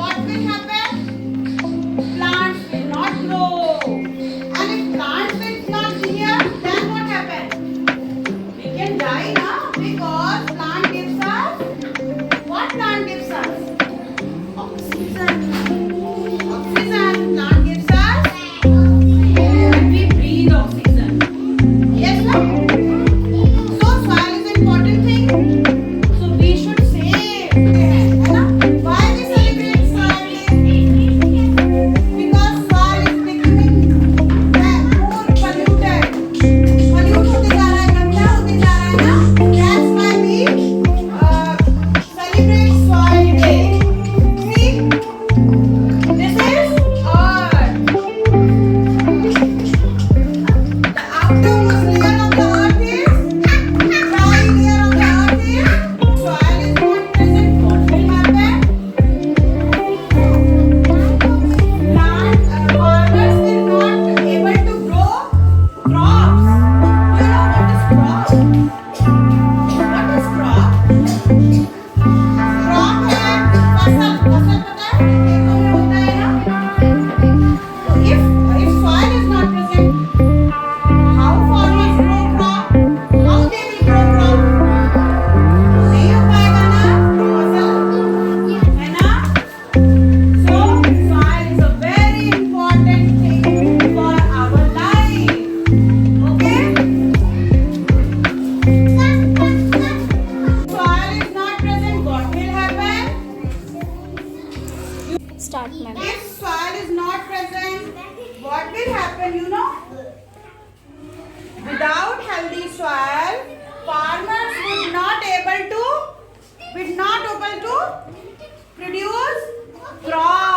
What will happen? Plants will not grow. And if plants will not be here, then what happens? We can die now because plant gives us. What plant gives us? Oxygen. Oxygen. Plant gives us. And we breathe oxygen. Yes, no? So soil is an important thing. So we should save. है ना? Why we celebrate soil day? Because soil is becoming more polluted. Pollute होते जा रहा है, गंदा होते जा रहा है ना? That's why we celebrate soil day. See, this is earth. The outermost layer of the earth is dry layer of the earth is soil is not present. What will happen? Farmers will not able to grow crops. You know what is crop? What is crop? Crop है फसल फसल पता है खेतों में होता है ना तो if soil is not present how farmers grow crop how they will grow crop नहीं हो पाएगा ना फसल है ना so soil is a very important thing for our life okay soil is not present what will happen Start, ma'am. if soil is not present, what will happen, you know? Without healthy soil, farmers would not able to produce crops.